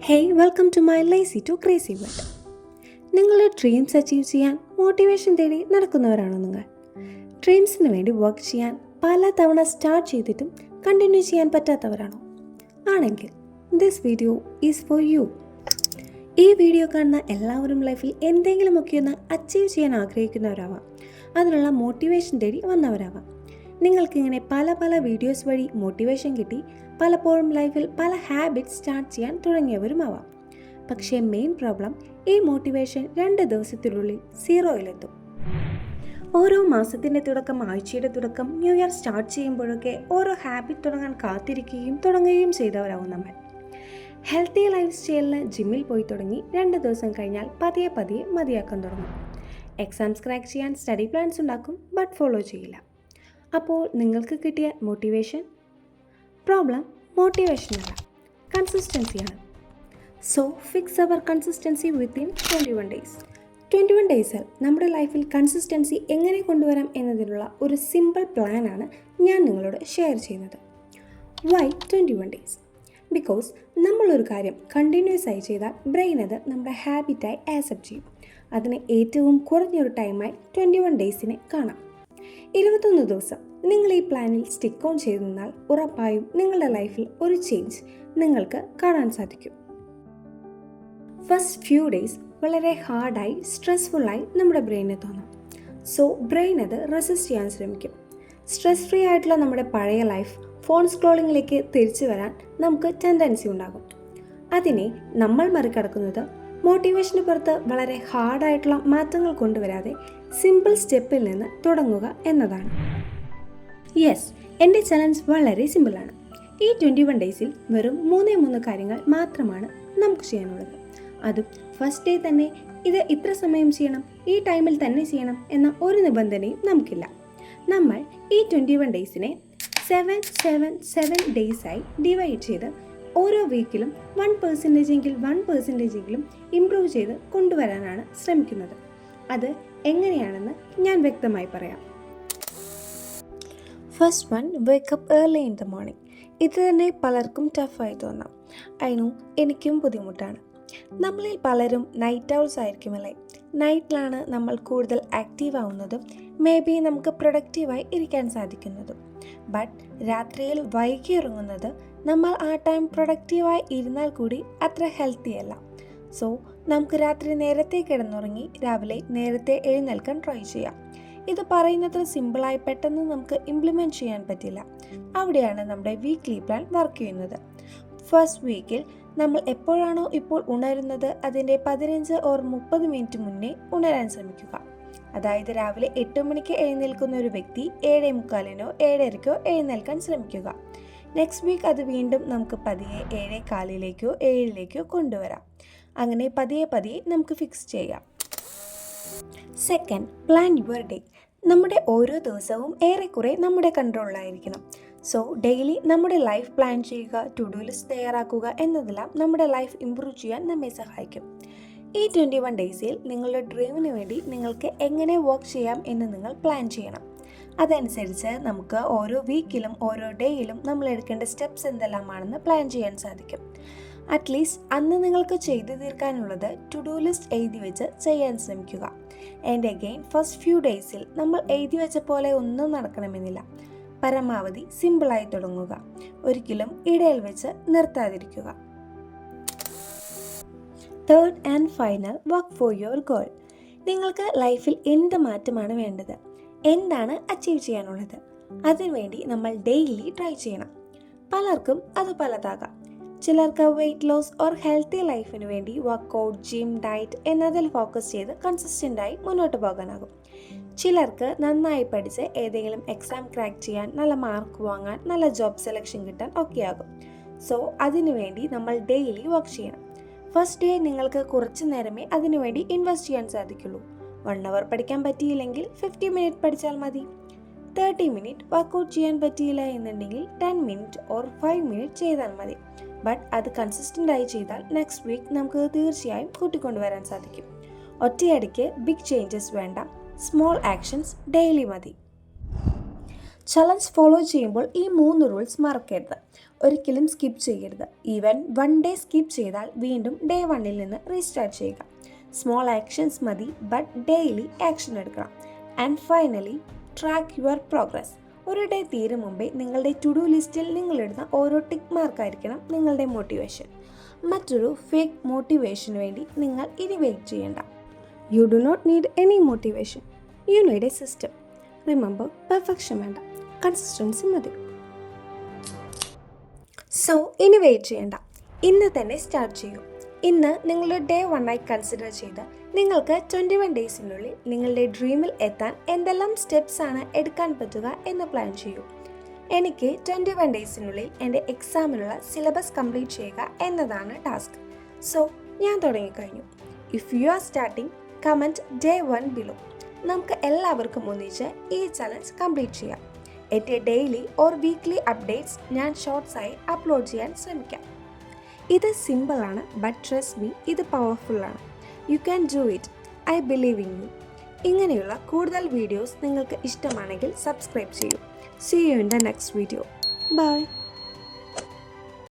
Hey welcome to my lazy to crazy world. നിങ്ങളുടെ dreams achieve ചെയ്യാൻ motivation തേടി നടക്കുന്നവരാണോ നിങ്ങൾ? ഡ്രീംസിന് വേണ്ടി വർക്ക് ചെയ്യാൻ പല തവണ സ്റ്റാർട്ട് ചെയ്തിട്ടും കണ്ടിന്യൂ ചെയ്യാൻ പറ്റാത്തവരാണോ? ആണെങ്കിൽ this video is for you. ഈ വീഡിയോ കാണുന്ന എല്ലാവരും ലൈഫിൽ എന്തെങ്കിലുമൊക്കെ ഒന്ന് അച്ചീവ് ചെയ്യാൻ ആഗ്രഹിക്കുന്നവരാവാം, അതിനുള്ള മോട്ടിവേഷൻ തേടി വന്നവരാവാം. നിങ്ങൾക്കിങ്ങനെ പല വീഡിയോസ് വഴി മോട്ടിവേഷൻ കിട്ടി പലപ്പോഴും ലൈഫിൽ പല ഹാബിറ്റ്സ് സ്റ്റാർട്ട് ചെയ്യാൻ തുടങ്ങിയവരുമാവാം. പക്ഷേ മെയിൻ പ്രോബ്ലം, ഈ മോട്ടിവേഷൻ 2 ദിവസത്തിനുള്ളിൽ സീറോയിലെത്തും. ഓരോ മാസത്തിൻ്റെ തുടക്കം, ആഴ്ചയുടെ തുടക്കം, ന്യൂ ഇയർ സ്റ്റാർട്ട് ചെയ്യുമ്പോഴൊക്കെ ഓരോ ഹാബിറ്റ് തുടങ്ങാൻ തുടങ്ങുകയും ചെയ്തവരാവും നമ്മൾ. ഹെൽത്തി ലൈഫ് സ്റ്റൈലിന് ജിമ്മിൽ പോയി തുടങ്ങി 2 ദിവസം കഴിഞ്ഞാൽ പതിയെ മതിയാക്കാൻ തുടങ്ങും. എക്സാംസ് ക്രാക്ക് ചെയ്യാൻ സ്റ്റഡി പ്ലാൻസ് ഉണ്ടാക്കും, ബട്ട് ഫോളോ ചെയ്യില്ല. അപ്പോൾ നിങ്ങൾക്ക് കിട്ടിയ മോട്ടിവേഷൻ? പ്രോബ്ലം മോട്ടിവേഷനല്ല, കൺസിസ്റ്റൻസിയാണ്. So fix our consistency within 21 days. 21 ഡേയ്സിൽ നമ്മുടെ ലൈഫിൽ കൺസിസ്റ്റൻസി എങ്ങനെ കൊണ്ടുവരാം എന്നതിനുള്ള ഒരു സിമ്പിൾ പ്ലാനാണ് ഞാൻ നിങ്ങളോട് ഷെയർ ചെയ്യുന്നത്. Y 21 days? ബിക്കോസ് നമ്മളൊരു കാര്യം കണ്ടിന്യൂസ് ആയി ചെയ്താൽ ബ്രെയിൻ അത് നമ്മുടെ ഹാബിറ്റായി ആക്സെപ്റ്റ് ചെയ്യും. അതിന് ഏറ്റവും കുറഞ്ഞൊരു ടൈമായി 21 ഡേയ്സിനെ കാണാം. 21 ദിവസം നിങ്ങൾ ഈ പ്ലാനിൽ സ്റ്റിക്ക് ഓൺ ചെയ്ത് നിന്നാൽ ഉറപ്പായും നിങ്ങളുടെ ലൈഫിൽ ഒരു ചേഞ്ച് നിങ്ങൾക്ക് കാണാൻ സാധിക്കും. ഫസ്റ്റ് ഫ്യൂ ഡേയ്സ് വളരെ ഹാർഡായി, സ്ട്രെസ്ഫുള്ളായി നമ്മുടെ ബ്രെയിനിന് തോന്നും. സോ ബ്രെയിൻ അത് റെസിസ്റ്റ് ചെയ്യാൻ ശ്രമിക്കും. സ്ട്രെസ് ഫ്രീ ആയിട്ടുള്ള നമ്മുടെ പഴയ ലൈഫ്, ഫോൺ സ്ക്രോളിങ്ങിലേക്ക് തിരിച്ചു വരാൻ നമുക്ക് ടെൻഡൻസി ഉണ്ടാകും. അതിനെ നമ്മൾ മറികടക്കുന്നത് മോട്ടിവേഷന് പുറത്ത് വളരെ ഹാർഡായിട്ടുള്ള മാറ്റങ്ങൾ കൊണ്ടുവരാതെ സിമ്പിൾ സ്റ്റെപ്പിൽ നിന്ന് തുടങ്ങുക എന്നതാണ്. യെസ്, എൻ്റെ ചലഞ്ച് വളരെ സിമ്പിളാണ്. ഈ 21 ഡേയ്സിൽ വെറും 3 കാര്യങ്ങൾ മാത്രമാണ് നമുക്ക് ചെയ്യാനുള്ളത്. അതും ഫസ്റ്റ് ഡേ തന്നെ ഇത് ഇത്ര സമയം ചെയ്യണം, ഈ ടൈമിൽ തന്നെ ചെയ്യണം എന്ന ഒരു നിബന്ധനയും നമുക്കില്ല. നമ്മൾ ഈ 21 ഡേയ്സിനെ 7 ഡേയ്സായി ഡിവൈഡ് ചെയ്ത് ഓരോ വീക്കിലും 1% എങ്കിലും ഇംപ്രൂവ് ചെയ്ത് കൊണ്ടുവരാനാണ് ശ്രമിക്കുന്നത്. അത് എങ്ങനെയാണെന്ന് ഞാൻ വ്യക്തമായി പറയാം. First one, wake up early in the morning. ഇത് തന്നെ പലർക്കും ടഫായി തോന്നാം. എനിക്കും ബുദ്ധിമുട്ടാണ്. നമ്മളിൽ പലരും നൈറ്റ് ഔൾസ് ആയിരിക്കുമല്ലേ. നൈറ്റിലാണ് നമ്മൾ കൂടുതൽ ആക്റ്റീവ് ആവുന്നതും മേ ബി നമുക്ക് പ്രൊഡക്റ്റീവായി ഇരിക്കാൻ സാധിക്കുന്നതും. ബട്ട് രാത്രിയിൽ വൈകി ഇറങ്ങുന്നത് നമ്മൾ ആ ടൈം പ്രൊഡക്റ്റീവായി ഇരുന്നാൽ കൂടി അത്ര ഹെൽത്തി അല്ല. സോ നമുക്ക് രാത്രി നേരത്തെ കിടന്നുറങ്ങി രാവിലെ നേരത്തെ എഴുന്നേൽക്കാൻ ട്രൈ ചെയ്യാം. ഇത് പറയുന്നത്ര സിമ്പിളായി പെട്ടെന്ന് നമുക്ക് ഇംപ്ലിമെൻറ്റ് ചെയ്യാൻ പറ്റില്ല. അവിടെയാണ് നമ്മുടെ വീക്ക്ലി പ്ലാൻ വർക്ക് ചെയ്യുന്നത്. ഫസ്റ്റ് വീക്കിൽ നമ്മൾ എപ്പോഴാണോ ഇപ്പോൾ ഉണരുന്നത് അതിൻ്റെ 15 or 30 മിനിറ്റ് മുന്നേ ഉണരാൻ ശ്രമിക്കുക. അതായത് രാവിലെ 8 മണിക്ക് എഴുന്നേൽക്കുന്ന ഒരു വ്യക്തി 7:45 7:30 എഴുന്നേൽക്കാൻ ശ്രമിക്കുക. നെക്സ്റ്റ് വീക്ക് അത് വീണ്ടും നമുക്ക് പതിയെ 7:15 7 കൊണ്ടുവരാം. അങ്ങനെ പതിയെ നമുക്ക് ഫിക്സ് ചെയ്യാം. Second, plan your day. നമ്മുടെ ഓരോ ദിവസവും ഏറെക്കുറെ നമ്മുടെ കൺട്രോളിലായിരിക്കണം. സോ ഡെയിലി നമ്മുടെ ലൈഫ് പ്ലാൻ ചെയ്യുക, ടു ഡു ലിസ്റ്റ് തയ്യാറാക്കുക എന്നതെല്ലാം നമ്മുടെ ലൈഫ് ഇംപ്രൂവ് ചെയ്യാൻ നമ്മെ സഹായിക്കും. ഈ 21 ഡേയ്സിൽ നിങ്ങളുടെ ഡ്രീമിന് വേണ്ടി നിങ്ങൾക്ക് എങ്ങനെ വർക്ക് ചെയ്യാം എന്ന് നിങ്ങൾ പ്ലാൻ ചെയ്യണം. അതനുസരിച്ച് നമുക്ക് ഓരോ വീക്കിലും ഓരോ ഡേയിലും നമ്മൾ എടുക്കേണ്ട സ്റ്റെപ്സ് എന്തെല്ലാമാണെന്ന് പ്ലാൻ ചെയ്യാൻ സാധിക്കും. അറ്റ്ലീസ്റ്റ് അന്ന് നിങ്ങൾക്ക് ചെയ്തു തീർക്കാനുള്ളത് ടു ഡു ലിസ്റ്റ് എഴുതി വെച്ച് ചെയ്യാൻ ശ്രമിക്കുക. ആൻഡ് അഗെയിൻ, ഫസ്റ്റ് ഫ്യൂ ഡേയ്സിൽ നമ്മൾ എഴുതി വെച്ച പോലെ ഒന്നും നടക്കണമെന്നില്ല. പരമാവധി സിമ്പിളായി തുടങ്ങുക. ഒരിക്കലും ഇടയിൽ വെച്ച് നിർത്താതിരിക്കുക. Third and final, work for your goal. നിങ്ങൾക്ക് ലൈഫിൽ എന്ത് മാറ്റമാണ് വേണ്ടത്, എന്താണ് അച്ചീവ് ചെയ്യാനുള്ളത്, അതിനുവേണ്ടി നമ്മൾ ഡെയിലി ട്രൈ ചെയ്യണം. പലർക്കും അത് പലതാകാം. ചിലർക്ക് വെയിറ്റ് ലോസ് ഓർ ഹെൽത്തി ലൈഫിന് വേണ്ടി വർക്കൗട്ട്, ജിം, ഡയറ്റ് എന്നതിൽ ഫോക്കസ് ചെയ്ത് കൺസിസ്റ്റൻ്റായി മുന്നോട്ട് പോകാനാകും. ചിലർക്ക് നന്നായി പഠിച്ച് ഏതെങ്കിലും എക്സാം ക്രാക്ക് ചെയ്യാൻ, നല്ല മാർക്ക് വാങ്ങാൻ, നല്ല ജോബ് സെലക്ഷൻ കിട്ടാൻ ഒക്കെയാകും. സോ അതിനുവേണ്ടി നമ്മൾ ഡെയിലി വർക്ക് ചെയ്യണം. ഫസ്റ്റ് ഡേ നിങ്ങൾക്ക് കുറച്ച് നേരമേ അതിനുവേണ്ടി ഇൻവെസ്റ്റ് ചെയ്യാൻ സാധിക്കുള്ളൂ. 1 hour പഠിക്കാൻ പറ്റിയില്ലെങ്കിൽ 50 മിനിറ്റ് പഠിച്ചാൽ മതി. 30 മിനിറ്റ് വർക്കൗട്ട് ചെയ്യാൻ പറ്റിയില്ല എന്നുണ്ടെങ്കിൽ 10 മിനിറ്റ് ഓർ 5 മിനിറ്റ് ചെയ്താൽ മതി. ബട്ട് അത് കൺസിസ്റ്റൻ്റായി ചെയ്താൽ നെക്സ്റ്റ് വീക്ക് നമുക്ക് തീർച്ചയായും കൂട്ടിക്കൊണ്ടുവരാൻ സാധിക്കും. ഒറ്റയടിക്ക് ബിഗ് ചേഞ്ചസ് വേണ്ട, സ്മോൾ ആക്ഷൻസ് ഡെയിലി മതി. ചലഞ്ച് ഫോളോ ചെയ്യുമ്പോൾ ഈ 3 റൂൾസ് മറക്കരുത്. ഒരിക്കലും സ്കിപ്പ് ചെയ്യരുത്. ഈവൻ 1 ഡേ സ്കിപ്പ് ചെയ്താൽ വീണ്ടും ഡേ 1 നിന്ന് റീസ്റ്റാർട്ട് ചെയ്യുക. സ്മോൾ ആക്ഷൻസ് മതി, ബട്ട് ഡെയിലി ആക്ഷൻ എടുക്കണം. And finally, track your progress. ഒരു ഡേ തീരും മുമ്പേ നിങ്ങളുടെ ടു ഡു ലിസ്റ്റിൽ നിങ്ങളിടുന്ന ഓരോ ടിക്ക് മാർക്കായിരിക്കണം നിങ്ങളുടെ മോട്ടിവേഷൻ. മറ്റൊരു ഫേക്ക് മോട്ടിവേഷന് വേണ്ടി നിങ്ങൾ ഇനി വെയിറ്റ് ചെയ്യേണ്ട. You do not need any motivation, you need a system. Remember, perfection വേണ്ട, കൺസിസ്റ്റൻസി മതി. സോ ഇനി വെയിറ്റ് ചെയ്യേണ്ട, ഇന്ന് തന്നെ സ്റ്റാർട്ട് ചെയ്യൂ. ഇന്ന് നിങ്ങളുടെ ഡേ 1 ആയി കൺസിഡർ ചെയ്ത് നിങ്ങൾക്ക് 21 ഡേയ്സിനുള്ളിൽ നിങ്ങളുടെ ഡ്രീമിൽ എത്താൻ എന്തെല്ലാം സ്റ്റെപ്സ് ആണ് എടുക്കാൻ പറ്റുക എന്ന് പ്ലാൻ ചെയ്യൂ. എനിക്ക് 21 ഡേയ്സിനുള്ളിൽ എൻ്റെ എക്സാമിനുള്ള സിലബസ് കംപ്ലീറ്റ് ചെയ്യുക എന്നതാണ് ടാസ്ക്. സോ ഞാൻ തുടങ്ങിക്കഴിഞ്ഞു. If you are starting, comment day 1 below. നമുക്ക് എല്ലാവർക്കും ഒന്നിച്ച് ഈ ചലഞ്ച് കംപ്ലീറ്റ് ചെയ്യാം. എൻ്റെ ഡെയിലി ഓർ വീക്ക്ലി അപ്ഡേറ്റ്സ് ഞാൻ ഷോർട്സായി അപ്ലോഡ് ചെയ്യാൻ ശ്രമിക്കാം. ഇത് സിമ്പിളാണ്, ബട്ട് ട്രസ്റ്റ് മീ, ഇത് പവർഫുള്ളാണ്. You can do it, I believe in you. ഇങ്ങനെയുള്ള കൂടുതൽ വീഡിയോസ് നിങ്ങൾക്ക് ഇഷ്ടമാണെങ്കിൽ സബ്സ്ക്രൈബ് ചെയ്യൂ. See you in the next video. Bye.